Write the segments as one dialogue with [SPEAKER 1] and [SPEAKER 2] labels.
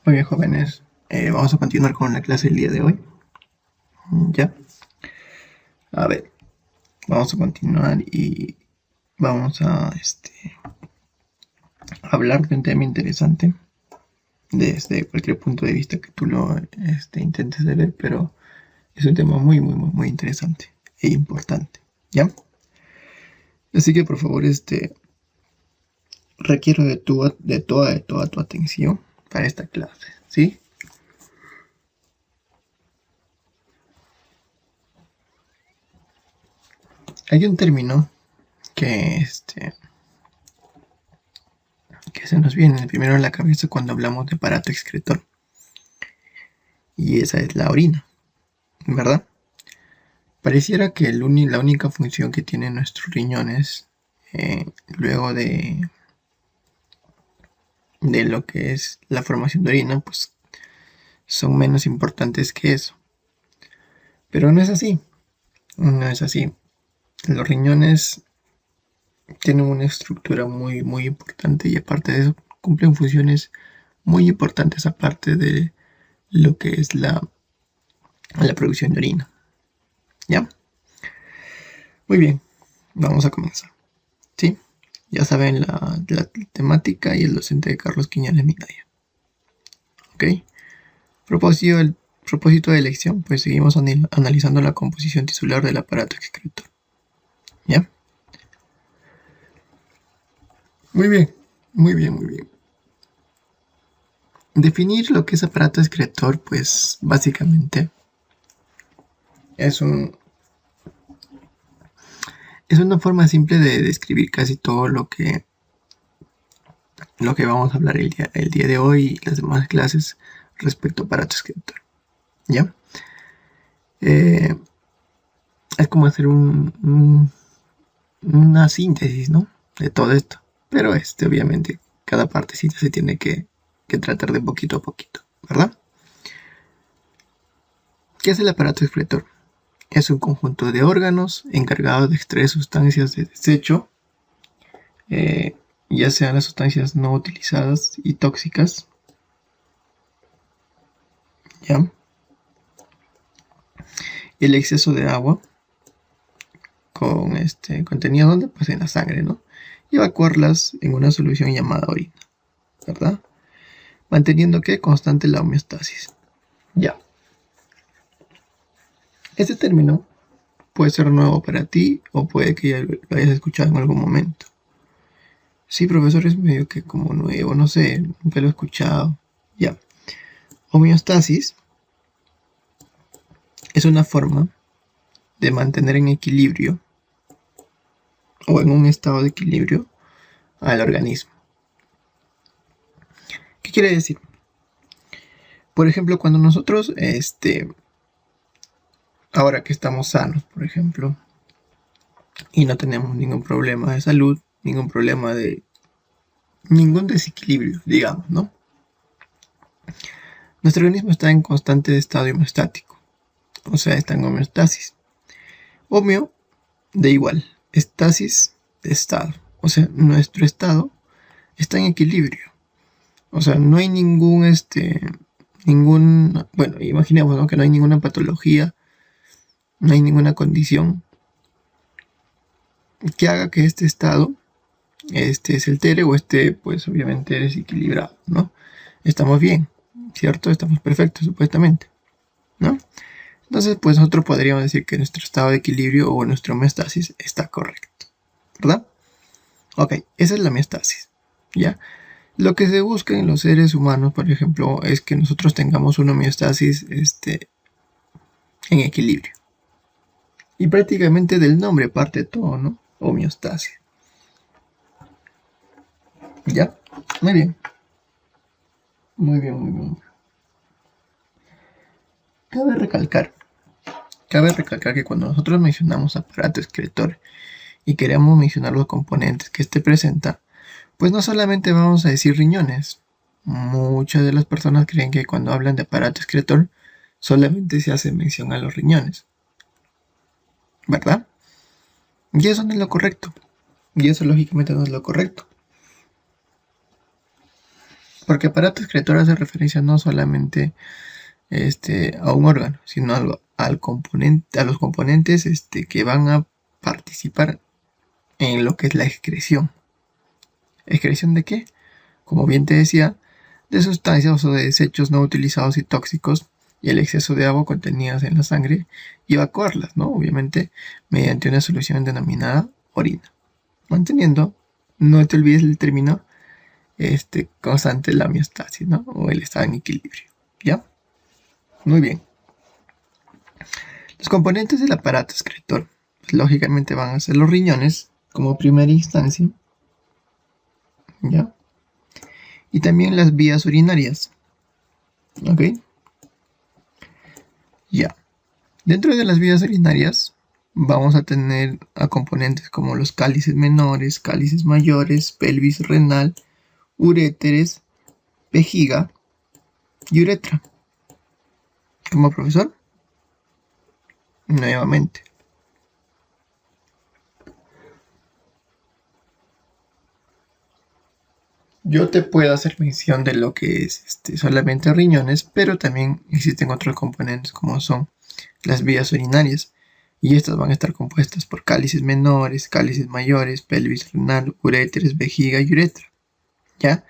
[SPEAKER 1] Muy bien, jóvenes. Vamos a continuar con la clase del día de hoy. Ya. A ver, vamos a continuar y vamos a hablar de un tema interesante desde cualquier punto de vista que tú lo intentes de ver, pero es un tema muy interesante e importante. ¿Ya? Así que por favor, requiero de toda tu atención para esta clase, ¿sí? Hay un término que que se nos viene primero a la cabeza cuando hablamos de aparato excretor, y esa es la orina, ¿verdad? Pareciera que la única función que tienen nuestros riñones luego de lo que es la formación de orina, pues son menos importantes que eso. Pero no es así, no es así. Los riñones tienen una estructura muy importante y aparte de eso cumplen funciones muy importantes aparte de lo que es la producción de orina. ¿Ya? Muy bien, vamos a comenzar. ¿Sí? Ya saben la temática y el docente de Carlos Quiñones Minaya. ¿Ok? Propósito de lección, pues seguimos analizando la composición tisular del aparato excretor. ¿Ya? Muy bien, muy bien. Definir lo que es aparato excretor, pues básicamente es es una forma simple de describir casi todo lo que vamos a hablar el día de hoy y las demás clases respecto a aparato excretor. ¿Ya? Eh, es como hacer una síntesis, ¿no? De todo esto. Pero obviamente, cada partecita se tiene que tratar de poquito a poquito, ¿verdad? ¿Qué es el aparato excretor? Es un conjunto de órganos encargados de extraer sustancias de desecho, eh, ya sean las sustancias no utilizadas y tóxicas, ¿ya? El exceso de agua con contenido donde pues en la sangre, ¿no? Y evacuarlas en una solución llamada orina, ¿verdad? Manteniendo que constante la homeostasis. Ya. Este término puede ser nuevo para ti o puede que ya lo hayas escuchado en algún momento. Sí, profesor, es medio que como nuevo, no sé, nunca lo he escuchado. Ya. Homeostasis es una forma de mantener en equilibrio o en un estado de equilibrio al organismo. ¿Qué quiere decir? Por ejemplo, cuando nosotros, ahora que estamos sanos, por ejemplo, y no tenemos ningún problema de salud, ningún problema de ningún desequilibrio, digamos, ¿no? Nuestro organismo está en constante estado homeostático, o sea, está en homeostasis. Homeo de igual, estasis de estado, o sea, nuestro estado está en equilibrio, o sea, no hay bueno, imaginemos, ¿no? Que no hay ninguna patología, no hay ninguna condición que haga que este estado se altere o pues obviamente desequilibrado, ¿no? Estamos bien, ¿cierto? Estamos perfectos, supuestamente, ¿no? Entonces, pues nosotros podríamos decir que nuestro estado de equilibrio o nuestra homeostasis está correcto, ¿verdad? Ok, esa es la homeostasis, ¿ya? Lo que se busca en los seres humanos, por ejemplo, es que nosotros tengamos una homeostasis en equilibrio. Y prácticamente del nombre parte todo, ¿no? Homeostasis. ¿Ya? Muy bien. Muy bien, muy bien. Cabe recalcar, cabe recalcar que cuando nosotros mencionamos aparato excretor y queremos mencionar los componentes que presenta, pues no solamente vamos a decir riñones. Muchas de las personas creen que cuando hablan de aparato excretor solamente se hace mención a los riñones, ¿verdad? Y eso no es lo correcto. Y eso lógicamente no es lo correcto. Porque aparato excretor hace referencia no solamente a un órgano, sino al componente, a los componentes que van a participar en lo que es la excreción. ¿Excreción de qué? Como bien te decía, de sustancias o de desechos no utilizados y tóxicos, y el exceso de agua contenidas en la sangre y evacuarlas, ¿no? Obviamente mediante una solución denominada orina. Manteniendo, no te olvides el término constante, la homeostasis, ¿no? O el estado en equilibrio, ¿ya? Muy bien. Los componentes del aparato excretor, pues, lógicamente van a ser los riñones como primera instancia, ¿ya? Y también las vías urinarias, ¿ok? Ya. Dentro de las vías urinarias vamos a tener a componentes como los cálices menores, cálices mayores, pelvis renal, uréteres, vejiga y uretra. ¿Como profesor? Nuevamente. Yo te puedo hacer mención de lo que es solamente riñones, pero también existen otros componentes como son las vías urinarias, y estas van a estar compuestas por cálices menores, cálices mayores, pelvis renal, uréteres, vejiga y uretra, ¿ya?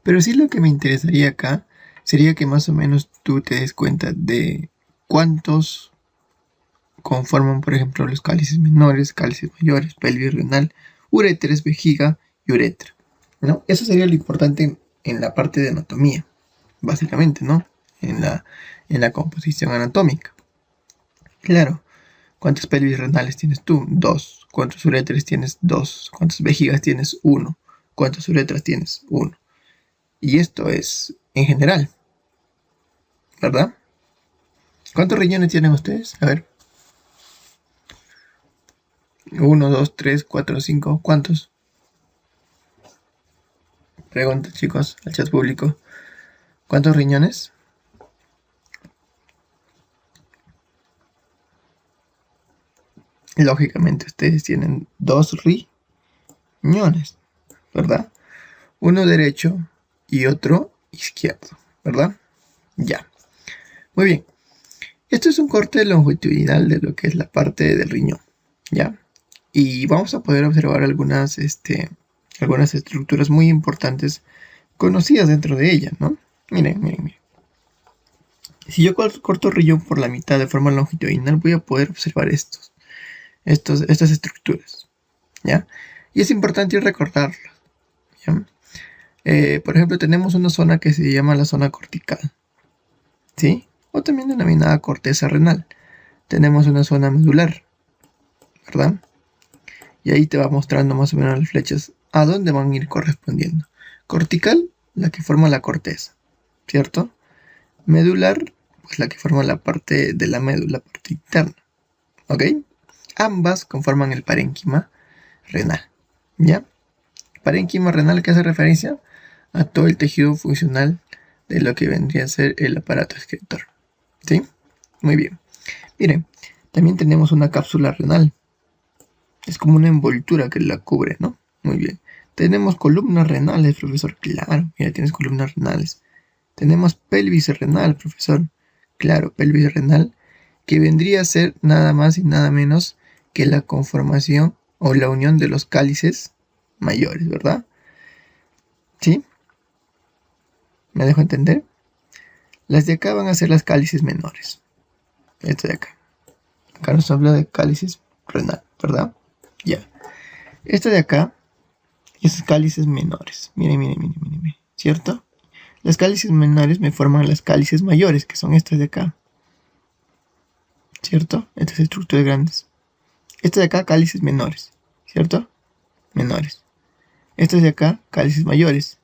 [SPEAKER 1] Pero sí lo que me interesaría acá sería que más o menos tú te des cuenta de cuántos conforman, por ejemplo, los cálices menores, cálices mayores, pelvis renal, uréteres, vejiga y uretra, ¿no? Eso sería lo importante en la parte de anatomía, básicamente, ¿no? En la composición anatómica. Claro, ¿cuántas pelvis renales tienes tú? 2. ¿Cuántos uréteres tienes? 2. ¿Cuántas vejigas tienes? 1. ¿Cuántas uretras tienes? 1. Y esto es en general, ¿verdad? ¿Cuántos riñones tienen ustedes? A ver. 1, 2, 3, 4, 5. ¿Cuántos? Pregunta, chicos, al chat público. ¿Cuántos riñones? Lógicamente ustedes tienen 2 riñones, ¿verdad? Uno derecho y otro izquierdo, ¿verdad? Ya. Muy bien. Esto es un corte longitudinal de lo que es la parte del riñón, ¿ya? Y vamos a poder observar algunas estructuras muy importantes conocidas dentro de ella, ¿no? Miren, miren, miren. Si yo corto el riñón por la mitad de forma longitudinal, voy a poder observar estas estructuras, ¿ya? Y es importante recordarlas, ¿ya? Por ejemplo, tenemos una zona que se llama la zona cortical, ¿sí? O también denominada corteza renal. Tenemos una zona medular, ¿verdad? Y ahí te va mostrando más o menos las flechas a dónde van a ir correspondiendo. Cortical, la que forma la corteza, ¿cierto? Medular, pues la que forma la parte de la médula, parte interna, ¿ok? Ambas conforman el parénquima renal, ¿ya? Parénquima renal que hace referencia a todo el tejido funcional de lo que vendría a ser el aparato excretor, ¿sí? Muy bien. Miren, también tenemos una cápsula renal. Es como una envoltura que la cubre, ¿no? Muy bien. Tenemos columnas renales, profesor. Claro, mira, tienes columnas renales. Tenemos pelvis renal, profesor. Claro, pelvis renal, que vendría a ser nada más y nada menos que la conformación o la unión de los cálices mayores, ¿verdad? ¿Sí? ¿Me dejo entender? Las de acá van a ser las cálices menores. Esto de acá. Acá nos habla de cálices renal, ¿verdad? Ya. Esto de acá es cálices menores. Miren, miren, miren, miren, miren. ¿Cierto? Las cálices menores me forman las cálices mayores, que son estas de acá. ¿Cierto? Estas estructuras grandes. Estas de acá, cálices menores. ¿Cierto? Menores. Estas de acá, cálices mayores.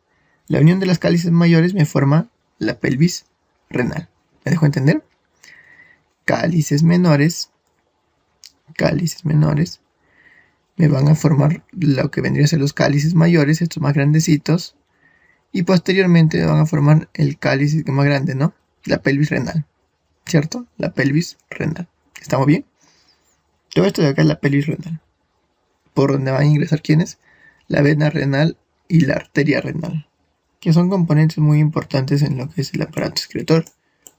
[SPEAKER 1] La unión de las cálices mayores me forma la pelvis renal. ¿Me dejo entender? Cálices menores me van a formar lo que vendría a ser los cálices mayores, estos más grandecitos, y posteriormente van a formar el cálice más grande, ¿no? La pelvis renal, ¿cierto? La pelvis renal. ¿Estamos bien? Todo esto de acá es la pelvis renal. Por donde van a ingresar, ¿quiénes? La vena renal y la arteria renal. que son componentes muy importantes en lo que es el aparato excretor.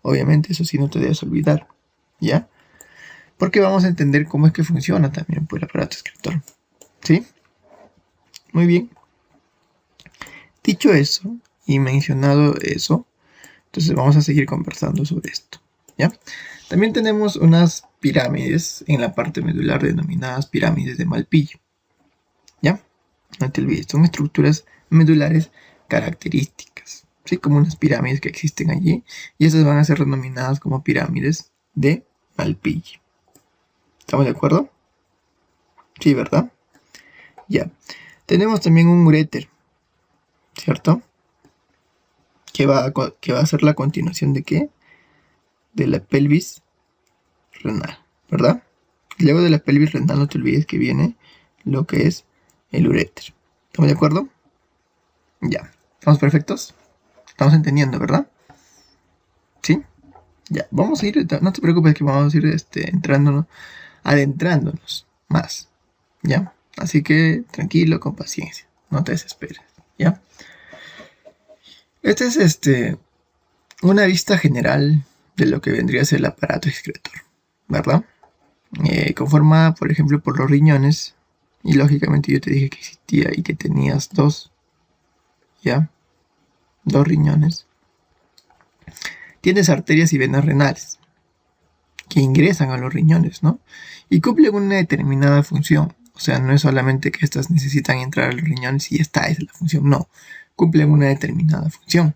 [SPEAKER 1] Obviamente, eso sí no te debes olvidar, ¿ya? Porque vamos a entender cómo es que funciona también por el aparato excretor, ¿sí? Muy bien. Dicho eso y mencionado eso, entonces vamos a seguir conversando sobre esto, ¿ya? También tenemos unas pirámides en la parte medular denominadas pirámides de Malpighi, ¿ya? No te olvides, son estructuras medulares características, ¿sí? Como unas pirámides que existen allí, y esas van a ser denominadas como pirámides de Malpighi. ¿Estamos de acuerdo? Sí, ¿verdad? Ya. Tenemos también un uréter, ¿cierto? Que va a ser la continuación de ¿qué? De la pelvis renal, ¿verdad? Luego de la pelvis renal no te olvides que viene lo que es el uréter. ¿Estamos de acuerdo? Ya. ¿Estamos perfectos? ¿Estamos entendiendo, verdad? ¿Sí? Ya. Vamos a ir, no te preocupes que vamos a ir adentrándonos más. ¿Ya? Así que tranquilo, con paciencia. No te desesperes. ¿Ya? Esta es una vista general de lo que vendría a ser el aparato excretor, ¿verdad? Conformada, por ejemplo, por los riñones. Y lógicamente yo te dije que existía y que tenías dos, ¿ya? Dos riñones. Tienes arterias y venas renales que ingresan a los riñones, ¿no? Y cumplen una determinada función. O sea, no es solamente que estas necesitan entrar a los riñones y esta es la función, no. Cumplen una determinada función,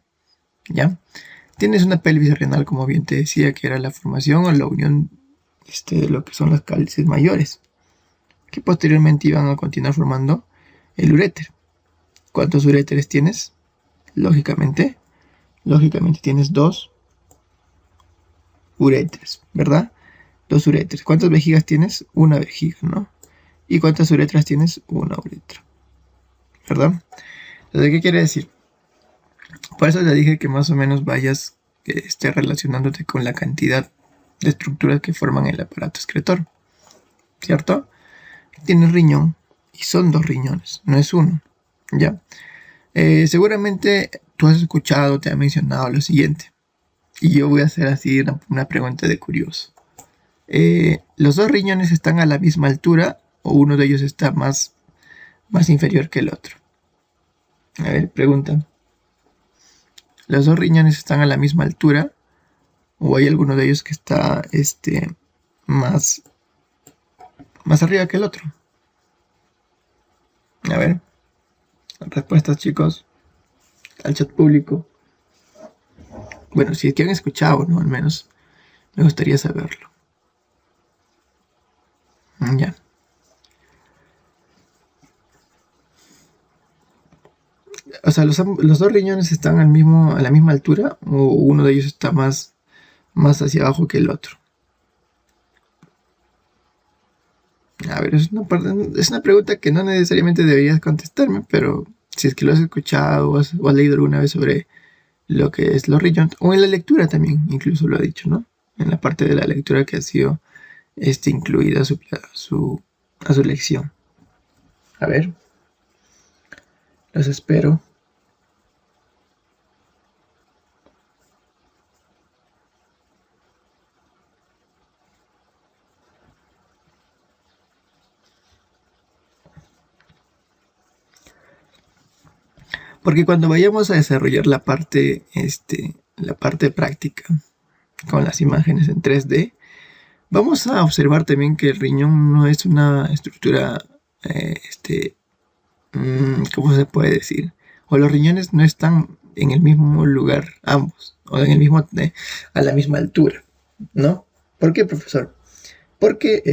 [SPEAKER 1] ¿ya? Tienes una pelvis renal, como bien te decía, que era la formación o la unión de lo que son las cálices mayores, que posteriormente iban a continuar formando el uréter. ¿Cuántos uréteres tienes? Lógicamente tienes dos uréteres, ¿verdad? Dos uréteres. ¿Cuántas vejigas tienes? Una vejiga, ¿no? ¿Y cuántas uretras tienes? Una uretra, ¿verdad? Entonces, ¿qué quiere decir? Por eso te dije que más o menos vayas relacionándote con la cantidad de estructuras que forman el aparato excretor, ¿cierto? Tienes riñón y son dos riñones, no es uno, ¿ya? Seguramente tú has escuchado, te ha mencionado lo siguiente, y yo voy a hacer así una pregunta de curioso. ¿Los dos riñones están a la misma altura o uno de ellos está más inferior que el otro? A ver, pregunta. ¿Los dos riñones están a la misma altura o hay alguno de ellos que está más, más arriba que el otro? A ver, respuestas, chicos, al chat público. Bueno, si es que han escuchado, ¿no? Al menos me gustaría saberlo. Ya. O sea, los dos riñones están a la misma altura o uno de ellos está más hacia abajo que el otro. A ver, es una pregunta que no necesariamente deberías contestarme, pero si es que lo has escuchado o has leído alguna vez sobre lo que es los riñones, o en la lectura también, incluso lo ha dicho, ¿no? En la parte de la lectura que ha sido incluida a su lección. A ver, los espero. Porque cuando vayamos a desarrollar la parte práctica con las imágenes en 3D, vamos a observar también que el riñón no es una estructura, ¿cómo se puede decir? O los riñones no están en el mismo lugar, ambos, o en el mismo, a la misma altura, ¿no? ¿Por qué, profesor? Porque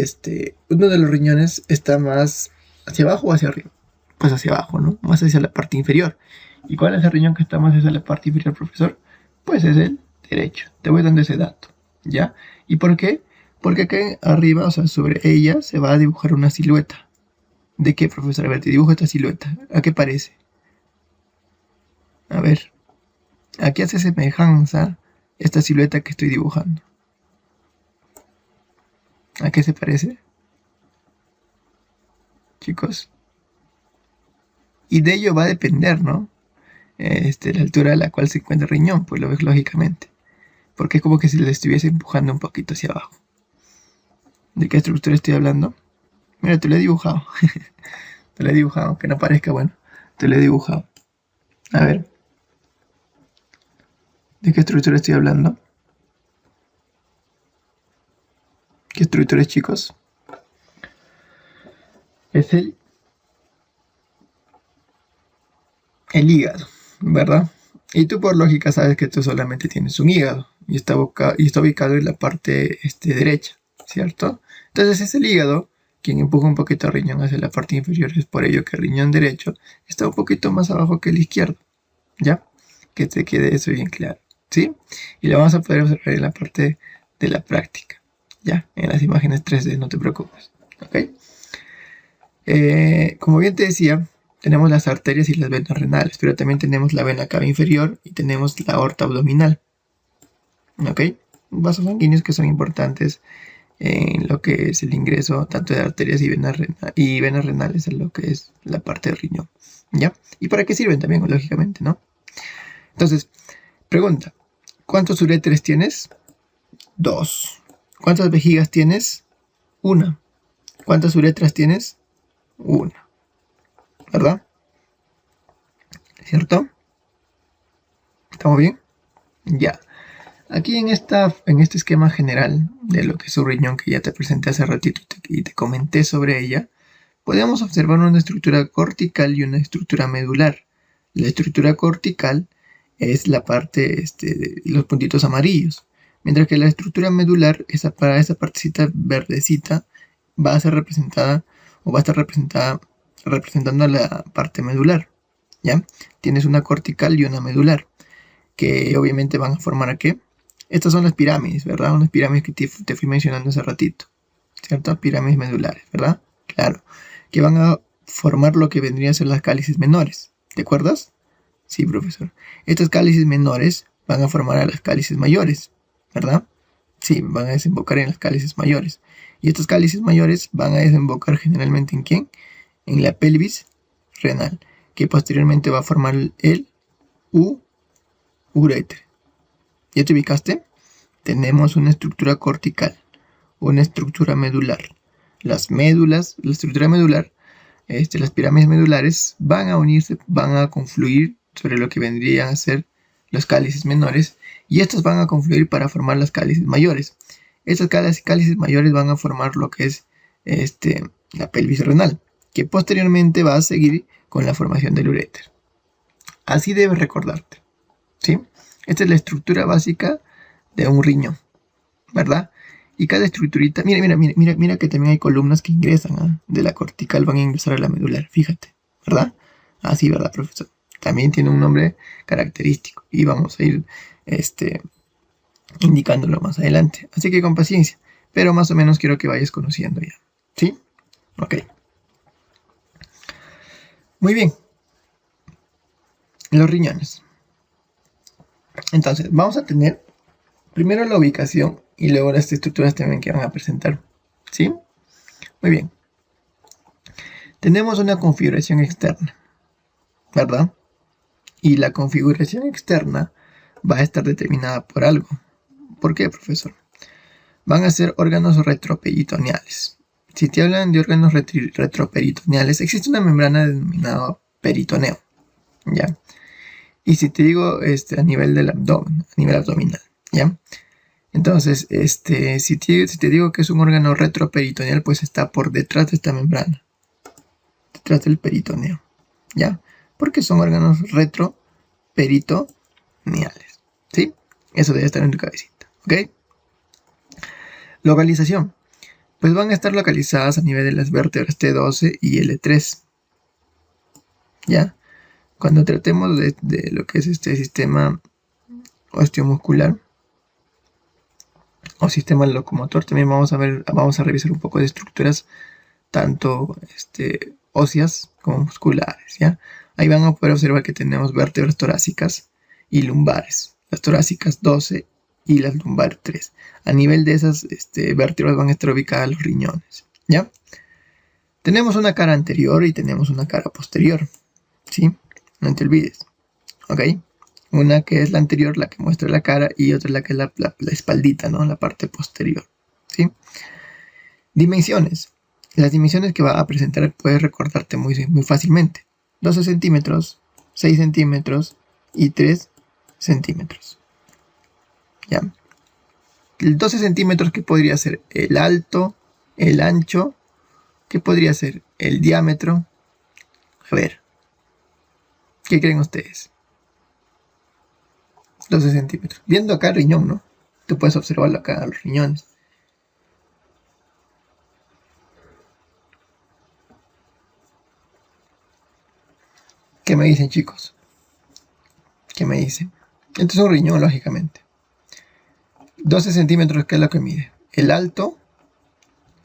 [SPEAKER 1] uno de los riñones está más hacia abajo o hacia arriba. Pues hacia abajo, ¿no? Más hacia la parte inferior. ¿Y cuál es el riñón que está más hacia la parte inferior, profesor? Pues es el derecho. Te voy dando ese dato, ¿ya? ¿Y por qué? Porque acá arriba, o sea, sobre ella se va a dibujar una silueta. ¿De qué, profesor? A ver, te dibujo esta silueta. ¿A qué parece? A ver, ¿a qué hace semejanza esta silueta que estoy dibujando? ¿A qué se parece, chicos? Y de ello va a depender, ¿no? la altura a la cual se encuentra el riñón, pues lo ves lógicamente. Porque es como que si le estuviese empujando un poquito hacia abajo. ¿De qué estructura estoy hablando? Mira, te lo he dibujado. Te lo he dibujado, aunque no parezca bueno. Te lo he dibujado. A ver. ¿De qué estructura estoy hablando? ¿Qué estructura es, chicos? Es el hígado, ¿verdad? Y tú por lógica sabes que tú solamente tienes un hígado y está ubicado en la parte derecha, ¿cierto? Entonces es el hígado quien empuja un poquito al riñón hacia la parte inferior. Es por ello que el riñón derecho está un poquito más abajo que el izquierdo, ¿ya? Que te quede eso bien claro, ¿sí? Y lo vamos a poder observar en la parte de la práctica, ¿ya? En las imágenes 3D, no te preocupes, ¿ok? Como bien te decía, tenemos las arterias y las venas renales, pero también tenemos la vena cava inferior y tenemos la aorta abdominal. ¿Ok? Vasos sanguíneos que son importantes en lo que es el ingreso tanto de arterias y venas renales en lo que es la parte del riñón. ¿Ya? ¿Y para qué sirven también, lógicamente, no? Entonces, pregunta, ¿cuántos uréteres tienes? 2. ¿Cuántas vejigas tienes? 1. ¿Cuántas uretras tienes? 1. ¿Verdad? ¿Cierto? ¿Estamos bien? Ya. Aquí en este esquema general de lo que es un riñón que ya te presenté hace ratito y te comenté sobre ella, podemos observar una estructura cortical y una estructura medular. La estructura cortical es la parte de los puntitos amarillos, mientras que la estructura medular, para esa partecita verdecita, va a ser representada o va a estar representando a la parte medular. ¿Ya? Tienes una cortical y una medular, que obviamente van a formar ¿a qué? Estas son las pirámides, ¿verdad? Unas pirámides que te fui mencionando hace ratito, ¿cierto? Pirámides medulares, ¿verdad? Claro, que van a formar lo que vendrían a ser las cálices menores, ¿te acuerdas? Sí, profesor. Estas cálices menores van a formar a las cálices mayores, ¿verdad? Sí, van a desembocar en las cálices mayores. Y estas cálices mayores van a desembocar generalmente ¿en quién? En la pelvis renal, que posteriormente va a formar el uréter. ¿Ya te ubicaste? Tenemos una estructura cortical, una estructura medular. Las médulas, la estructura medular, las pirámides medulares van a unirse, van a confluir sobre lo que vendrían a ser los cálices menores y estos van a confluir para formar las cálices mayores. Estas cálices mayores van a formar lo que es la pelvis renal, que posteriormente va a seguir con la formación del uréter. Así debes recordarte, ¿sí? Esta es la estructura básica de un riñón, ¿verdad? Y cada estructurita, mira que también hay columnas que ingresan, de la cortical van a ingresar a la medular, fíjate, ¿verdad? Así, ¿verdad, profesor? También tiene un nombre característico y vamos a ir indicándolo más adelante. Así que con paciencia, pero más o menos quiero que vayas conociendo ya, ¿sí? Ok. Muy bien. Los riñones. Entonces, vamos a tener primero la ubicación y luego las estructuras también que van a presentar, ¿sí? Muy bien. Tenemos una configuración externa, ¿verdad? Y la configuración externa va a estar determinada por algo. ¿Por qué, profesor? Van a ser órganos retroperitoneales. Si te hablan de órganos retroperitoneales, existe una membrana denominada peritoneo, ¿ya? Y si te digo a nivel del abdomen, a nivel abdominal, ¿ya? Entonces, si te digo que es un órgano retroperitoneal, pues está por detrás de esta membrana, detrás del peritoneo, ¿ya? Porque son órganos retroperitoneales, ¿sí? Eso debe estar en tu cabecita, ¿ok? Localización. Pues van a estar localizadas a nivel de las vértebras T12 y L3, ¿ya? Cuando tratemos de lo que es este sistema osteomuscular o sistema locomotor, también vamos a revisar un poco de estructuras tanto óseas como musculares, ¿ya? Ahí van a poder observar que tenemos vértebras torácicas y lumbares, las torácicas 12 y las lumbares 3. A nivel de esas vértebras van a estar ubicadas los riñones, ¿ya? Tenemos una cara anterior y tenemos una cara posterior, ¿sí? No te olvides. ¿ok? Una que es la anterior, la que muestra la cara, y otra la que es la espaldita, ¿no? La parte posterior, ¿sí? Dimensiones. Las dimensiones que va a presentar puedes recordarte muy fácilmente. 12 centímetros, 6 centímetros y 3 centímetros. ¿Ya? El 12 centímetros, ¿qué podría ser? El alto, el ancho, ¿qué podría ser? El diámetro. A ver, ¿qué creen ustedes? 12 centímetros. Viendo acá el riñón, ¿no? Tú puedes observarlo acá, los riñones. ¿Qué me dicen, chicos? ¿Qué me dicen? Esto es un riñón, lógicamente. 12 centímetros, ¿qué es lo que mide? ¿El alto,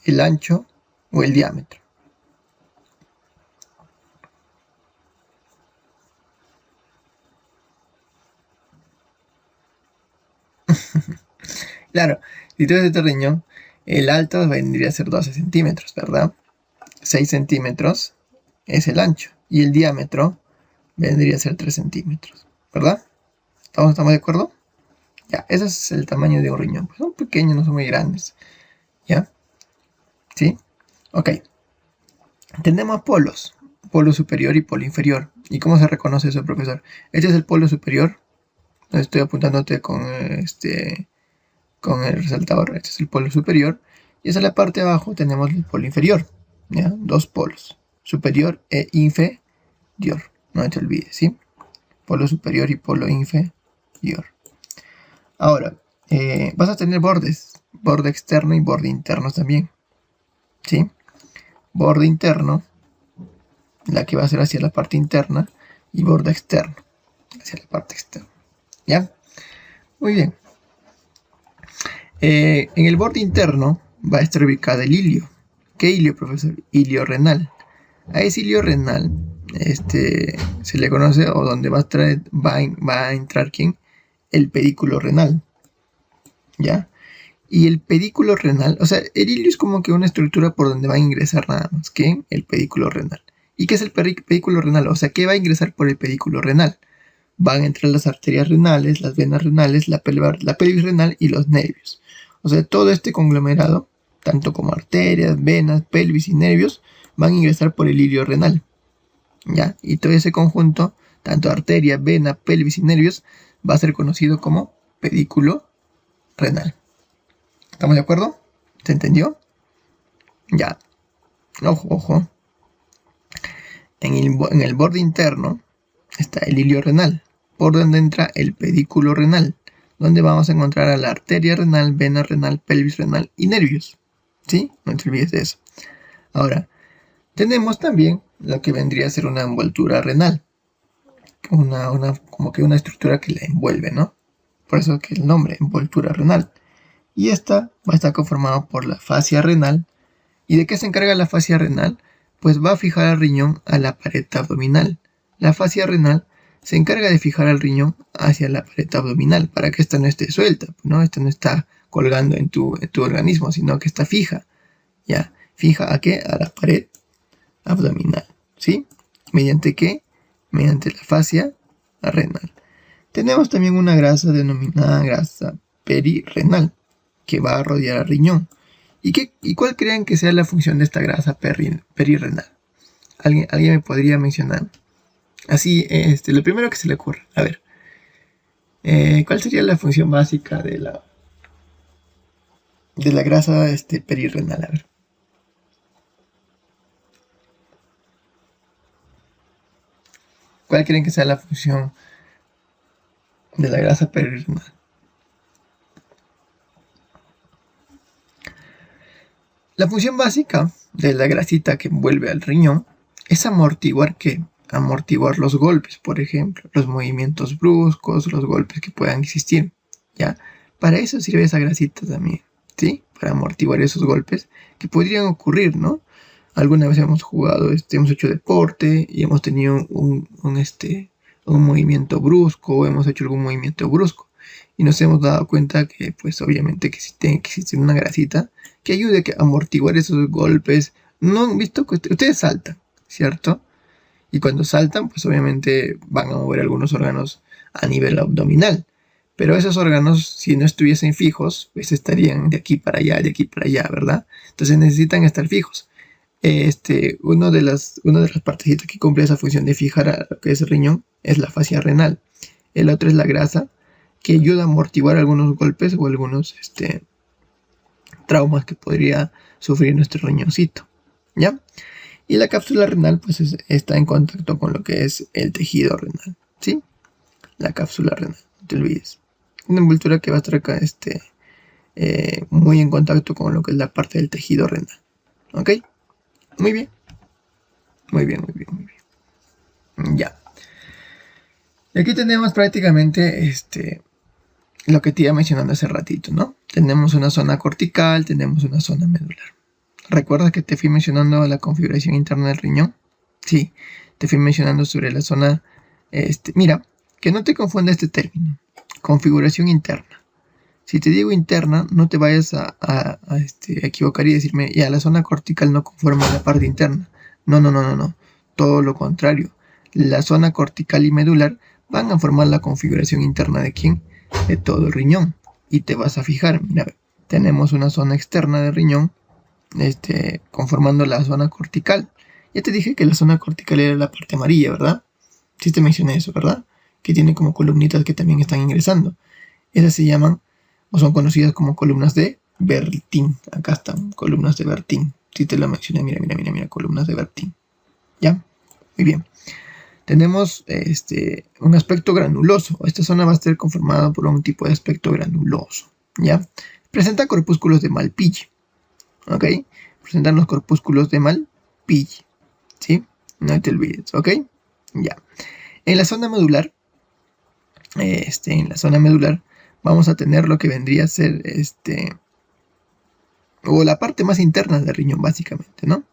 [SPEAKER 1] el ancho o el diámetro? Claro, si tú ves este riñón, el alto vendría a ser 12 centímetros, ¿verdad? 6 centímetros es el ancho y el diámetro vendría a ser 3 centímetros, ¿verdad? ¿Estamos de acuerdo? Ya, ese es el tamaño de un riñón. Pues son pequeños, no son muy grandes. ¿Ya? ¿Sí? Ok. Tenemos polos. Polo superior y polo inferior. ¿Y cómo se reconoce eso, profesor? Este es el polo superior. Estoy apuntándote con el resaltador. Este es el polo superior. Y hacia la parte de abajo tenemos el polo inferior. ¿Ya? Dos polos. Superior e inferior. No te olvides, ¿sí? Polo superior y polo inferior. Ahora, vas a tener bordes. Borde externo y borde interno también. ¿Sí? Borde interno, la que va a ser hacia la parte interna, y borde externo, hacia la parte externa. ¿Ya? Muy bien. En el borde interno va a estar ubicado el ilio. ¿Qué ilio, profesor? Ilio renal. A ese ilio renal se le conoce, o donde va a entrar ¿quién? El pedículo renal. ¿Ya? Y el pedículo renal, o sea, el ilio es como que una estructura por donde va a ingresar nada más que el pedículo renal. ¿Y qué es el pedículo renal? O sea, ¿qué va a ingresar por el pedículo renal? Van a entrar las arterias renales, las venas renales, la pelvis renal y los nervios. O sea, todo este conglomerado, tanto como arterias, venas, pelvis y nervios, van a ingresar por el ilio renal. ¿Ya? Y todo ese conjunto, tanto arteria, vena, pelvis y nervios, va a ser conocido como pedículo renal. ¿Estamos de acuerdo? ¿Se entendió? Ya. Ojo, ojo. En el borde interno está el ilio renal, por donde entra el pedículo renal, donde vamos a encontrar a la arteria renal, vena renal, pelvis renal y nervios. ¿Sí? No te olvides de eso. Ahora, tenemos también lo que vendría a ser una envoltura renal. Como que una estructura que la envuelve, ¿no? Por eso que el nombre, envoltura renal. Y esta va a estar conformada por la fascia renal. ¿Y de qué se encarga la fascia renal? Pues va a fijar al riñón a la pared abdominal. La fascia renal se encarga de fijar al riñón hacia la pared abdominal para que ésta no esté suelta, ¿no? Esta no está colgando en tu organismo, sino que está fija. ¿Ya? ¿Fija a qué? A la pared abdominal. ¿Sí? ¿Mediante qué? Mediante la fascia renal. Tenemos también una grasa denominada grasa perirrenal que va a rodear al riñón. ¿Y cuál creen que sea la función de esta grasa perirrenal? ¿Alguien me podría mencionar? Así, lo primero que se le ocurre. A ver, ¿cuál sería la función básica de la grasa perirrenal? A ver. ¿Cuál creen que sea la función de la grasa perirrenal? La función básica de la grasita que envuelve al riñón es amortiguar ¿qué? Amortiguar los golpes, por ejemplo, los movimientos bruscos, los golpes que puedan existir, ¿ya? Para eso sirve esa grasita también, ¿sí? Para amortiguar esos golpes que podrían ocurrir, ¿no? Alguna vez hemos jugado, hemos hecho deporte y hemos tenido un movimiento brusco o hemos hecho algún movimiento brusco y nos hemos dado cuenta que, pues, obviamente que tiene que existir una grasita que ayude a amortiguar esos golpes. No han visto que ustedes saltan, ¿cierto? Y cuando saltan, pues obviamente van a mover algunos órganos a nivel abdominal. Pero esos órganos, si no estuviesen fijos, pues estarían de aquí para allá, ¿verdad? Entonces necesitan estar fijos. Una de las partecitas que cumple esa función de fijar a lo que es el riñón es la fascia renal. El otro es la grasa, que ayuda a amortiguar algunos golpes o algunos traumas que podría sufrir nuestro riñoncito, ¿ya? Y la cápsula renal pues está en contacto con lo que es el tejido renal, ¿sí? La cápsula renal, no te olvides. Una envoltura que va a estar acá muy en contacto con lo que es la parte del tejido renal, ¿ok? Muy bien. Ya. Y aquí tenemos prácticamente lo que te iba mencionando hace ratito, ¿no? Tenemos una zona cortical, tenemos una zona medular. ¿Recuerdas que te fui mencionando la configuración interna del riñón? Sí, te fui mencionando sobre la zona... mira, que no te confunda este término. Configuración interna. Si te digo interna, no te vayas a equivocar y decirme, ya, la zona cortical no conforma la parte interna. No. Todo lo contrario. La zona cortical y medular van a formar la configuración interna de ¿quién? De todo el riñón. Y te vas a fijar, mira, tenemos una zona externa del riñón, conformando la zona cortical. Ya te dije que la zona cortical era la parte amarilla, ¿verdad? Sí te mencioné eso, ¿verdad? Que tiene como columnitas que también están ingresando. Esas se llaman, o son conocidas como columnas de Bertin. Acá están, columnas de Bertin. Sí te lo mencioné, mira, columnas de Bertin. ¿Ya? Muy bien. Tenemos un aspecto granuloso. Esta zona va a estar conformada por un tipo de aspecto granuloso. ¿Ya? Presenta corpúsculos de Malpighi. ¿Ok? Presentan los corpúsculos de Malpighi. ¿Sí? No te olvides. ¿Ok? Ya. En la zona medular, vamos a tener lo que vendría a ser o la parte más interna del riñón, básicamente, ¿no?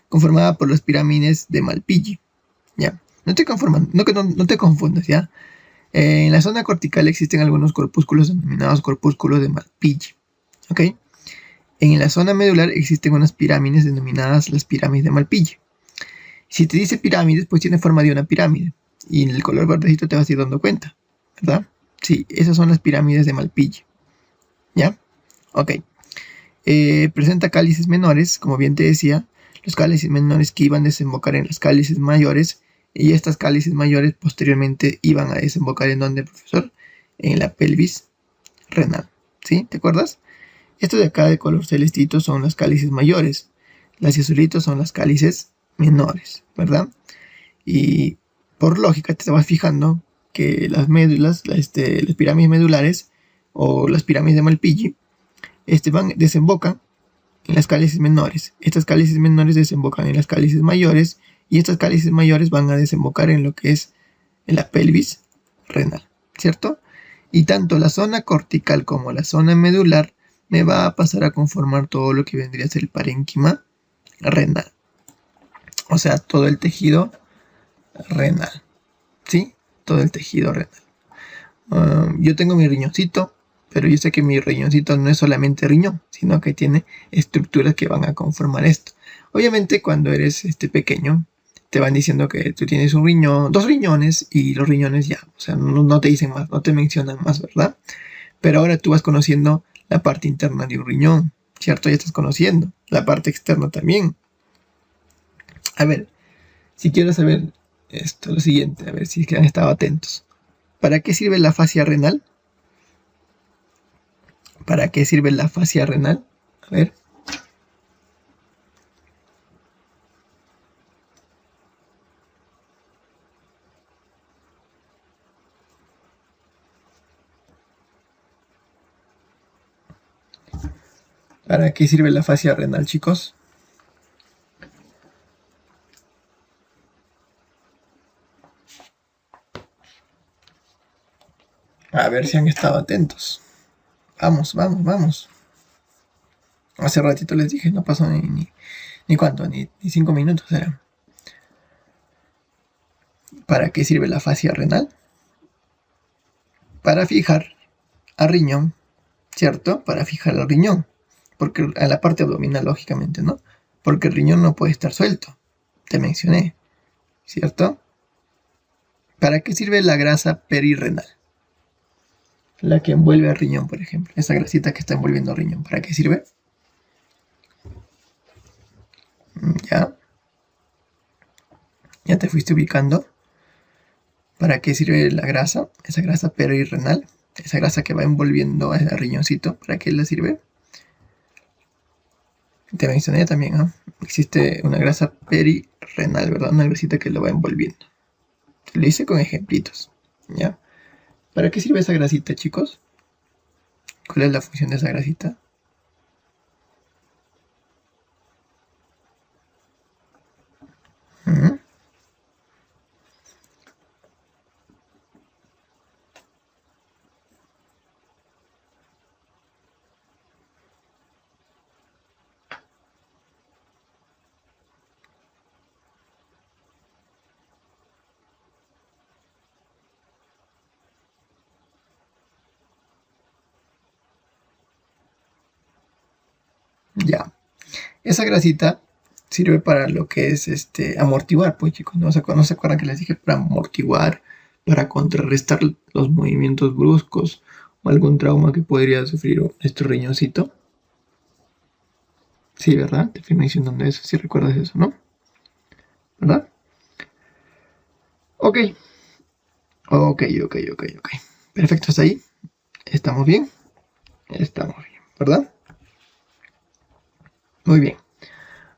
[SPEAKER 1] Conformada por las pirámides de Malpighi. Ya. No te confundas, ¿ya? En la zona cortical existen algunos corpúsculos denominados corpúsculos de Malpighi. ¿Ok? En la zona medular existen unas pirámides denominadas las pirámides de Malpighi. Si te dice pirámides, pues tiene forma de una pirámide. Y en el color verdecito te vas a ir dando cuenta, ¿verdad? Sí, esas son las pirámides de Malpighi. ¿Ya? Ok. Presenta cálices menores, como bien te decía. Los cálices menores que iban a desembocar en las cálices mayores. Y estas cálices mayores posteriormente iban a desembocar en ¿dónde, profesor? En la pelvis renal. ¿Sí? ¿Te acuerdas? Estos de acá de color celestito son las cálices mayores. Las azulitos son las cálices menores, ¿verdad? Y por lógica te vas fijando que las médulas, las pirámides medulares o las pirámides de Malpighi desembocan en las cálices menores. Estas cálices menores desembocan en las cálices mayores y estas cálices mayores van a desembocar en lo que es en la pelvis renal, ¿cierto? Y tanto la zona cortical como la zona medular me va a pasar a conformar todo lo que vendría a ser el parénquima renal. O sea, todo el tejido renal, ¿sí? Todo el tejido renal. Yo tengo mi riñoncito, pero yo sé que mi riñoncito no es solamente riñón, sino que tiene estructuras que van a conformar esto. Obviamente cuando eres pequeño, te van diciendo que tú tienes un riñón, 2 riñones, y los riñones ya, o sea, no te dicen más, no te mencionan más, ¿verdad? Pero ahora tú vas conociendo la parte interna de un riñón, ¿cierto? Ya estás conociendo la parte externa también. A ver, si quiero saber lo siguiente, a ver si es que han estado atentos. ¿Para qué sirve la fascia renal? ¿Para qué sirve la fascia renal? A ver. ¿Para qué sirve la fascia renal, chicos? A ver si han estado atentos. Vamos. Hace ratito les dije, no pasó ni cuánto, ni 5 minutos era. ¿Para qué sirve la fascia renal? Para fijar al riñón, ¿cierto? Para fijar al riñón. Porque a la parte abdominal, lógicamente, ¿no? Porque el riñón no puede estar suelto. Te mencioné. ¿cierto? ¿Para qué sirve la grasa perirrenal? La que envuelve al riñón, por ejemplo. Esa grasita que está envolviendo al riñón. ¿Para qué sirve? ¿Ya? ¿Ya te fuiste ubicando? ¿Para qué sirve la grasa? Esa grasa perirrenal. Esa grasa que va envolviendo al riñoncito. ¿Para qué le sirve? Te mencioné también, ¿no? Existe una grasa perirrenal, ¿verdad? Una grasita que lo va envolviendo. Te lo hice con ejemplitos, ¿ya? ¿Para qué sirve esa grasita, chicos? ¿Cuál es la función de esa grasita? ¿Mm? Ya. Esa grasita sirve para lo que es amortiguar, pues chicos, ¿no? O sea, ¿no se acuerdan que les dije para amortiguar, para contrarrestar los movimientos bruscos o algún trauma que podría sufrir nuestro riñoncito? Sí, ¿verdad? Te fui mencionando eso, si recuerdas eso, ¿no? ¿Verdad? Ok, ok. Perfecto, ¿hasta ahí? ¿Estamos bien? Estamos bien, ¿verdad? Muy bien.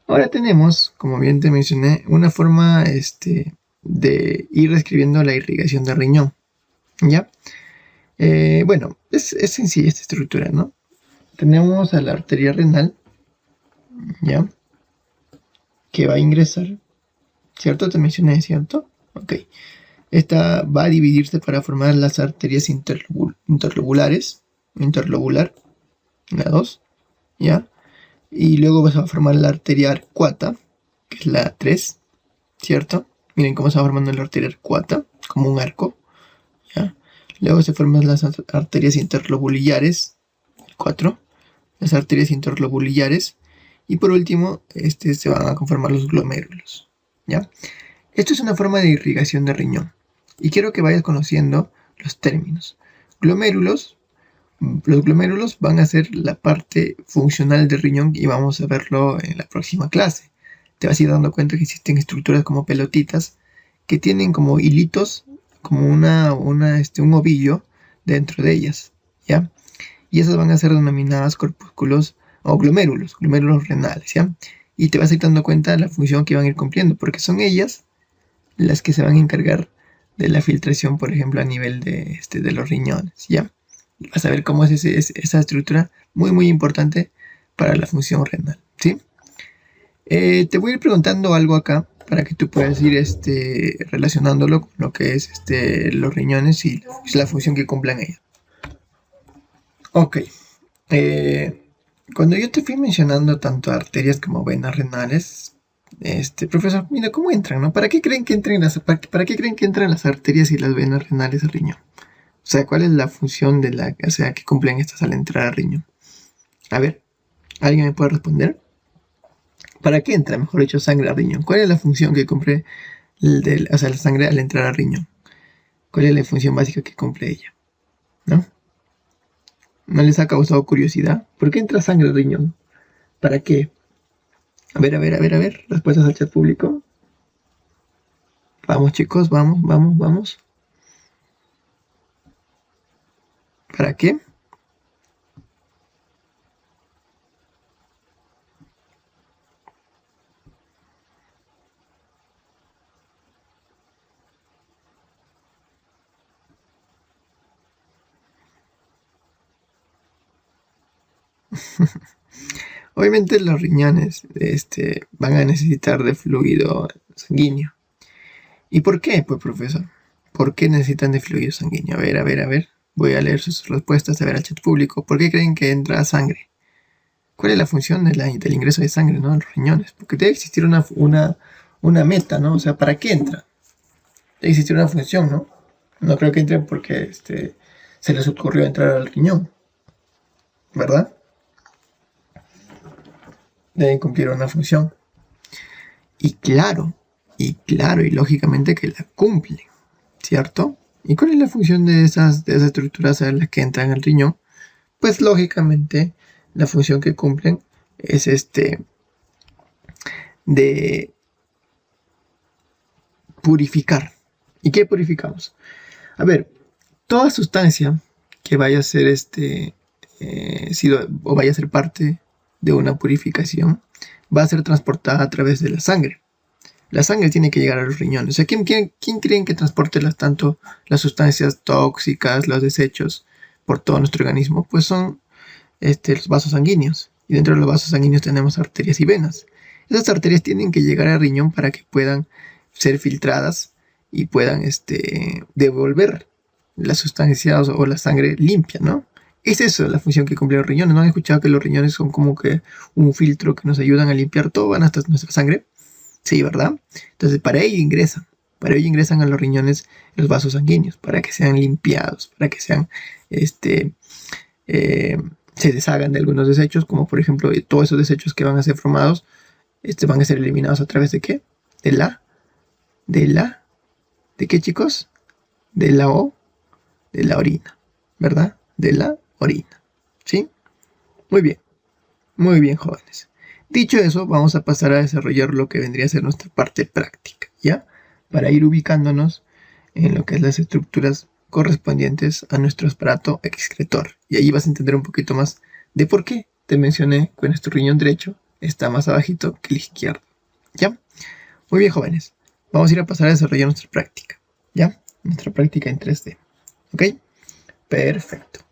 [SPEAKER 1] Ahora tenemos, como bien te mencioné, una forma de ir describiendo la irrigación del riñón, ¿ya? Bueno, es sencilla esta estructura, ¿no? Tenemos a la arteria renal, ¿ya? Que va a ingresar, ¿cierto? Te mencioné, ¿cierto? Ok. Esta va a dividirse para formar las arterias interlobular, la 2, ¿ya? Y luego vas a formar la arteria arcuata, que es la 3, ¿cierto? Miren cómo se va formando la arteria arcuata, como un arco, ¿ya? Luego se forman las arterias interlobulares, el 4, las arterias interlobulares, y por último, se van a conformar los glomérulos, ¿ya? Esto es una forma de irrigación de riñón, y quiero que vayas conociendo los términos. Glomérulos, los glomérulos van a ser la parte funcional del riñón y vamos a verlo en la próxima clase. Te vas a ir dando cuenta que existen estructuras como pelotitas que tienen como hilitos, como un ovillo dentro de ellas, ¿ya? Y esas van a ser denominadas corpúsculos o glomérulos renales, ¿ya? Y te vas a ir dando cuenta de la función que van a ir cumpliendo, porque son ellas las que se van a encargar de la filtración, por ejemplo, a nivel de los riñones, ¿ya? Y vas a ver cómo es esa estructura muy importante para la función renal, ¿sí? Te voy a ir preguntando algo acá para que tú puedas ir relacionándolo con lo que es los riñones y la función que cumplan ellos. Ok. Cuando yo te fui mencionando tanto arterias como venas renales, profesor, mira cómo entran, ¿no? ¿Para qué creen que entren para qué creen que entran las arterias y las venas renales al riñón? O sea, ¿cuál es la función o sea, que cumplen estas al entrar al riñón? A ver, ¿alguien me puede responder? ¿Para qué entra, mejor dicho, sangre al riñón? ¿Cuál es la función que cumple o sea, la sangre al entrar al riñón? ¿Cuál es la función básica que cumple ella? ¿No? ¿No les ha causado curiosidad? ¿Por qué entra sangre al riñón? ¿Para qué? A ver. Respuestas al chat público. Vamos, chicos, vamos. ¿Para qué? Obviamente los riñones van a necesitar de fluido sanguíneo. ¿Y por qué? Pues, profesor, ¿por qué necesitan de fluido sanguíneo? A ver. Voy a leer sus respuestas, a ver al chat público. ¿Por qué creen que entra sangre? ¿Cuál es la función del ingreso de sangre, ¿no? A los riñones. Porque debe existir una meta, ¿no? O sea, ¿para qué entra? Debe existir una función, ¿no? No creo que entren porque se les ocurrió entrar al riñón, ¿verdad? Deben cumplir una función. Y claro, Y claro, y lógicamente que la cumplen, ¿cierto? ¿Y cuál es la función de esas estructuras a las que entran al riñón? Pues lógicamente la función que cumplen es de purificar. ¿Y qué purificamos? A ver, toda sustancia que vaya a ser sido o vaya a ser parte de una purificación va a ser transportada a través de la sangre. La sangre tiene que llegar a los riñones. O sea, ¿quién creen que transporte tanto las sustancias tóxicas, los desechos por todo nuestro organismo? Pues son los vasos sanguíneos. Y dentro de los vasos sanguíneos tenemos arterias y venas. Esas arterias tienen que llegar al riñón para que puedan ser filtradas y puedan devolver las sustancias o la sangre limpia, ¿no? Es eso la función que cumplen los riñones. ¿No han escuchado que los riñones son como que un filtro que nos ayudan a limpiar todo, van hasta nuestra sangre? Sí, ¿verdad? Entonces, para ello ingresan a los riñones los vasos sanguíneos, para que sean limpiados, para que sean, se deshagan de algunos desechos, como por ejemplo, todos esos desechos que van a ser formados, van a ser eliminados a través de ¿qué? ¿De qué, chicos? De la orina, ¿verdad? De la orina, ¿sí? Muy bien, jóvenes. Dicho eso, vamos a pasar a desarrollar lo que vendría a ser nuestra parte práctica, ¿ya? Para ir ubicándonos en lo que es las estructuras correspondientes a nuestro aparato excretor. Y ahí vas a entender un poquito más de por qué te mencioné que nuestro riñón derecho está más abajito que el izquierdo, ¿ya? Muy bien, jóvenes. Vamos a ir a pasar a desarrollar nuestra práctica, ¿ya? Nuestra práctica en 3D, ¿ok? Perfecto.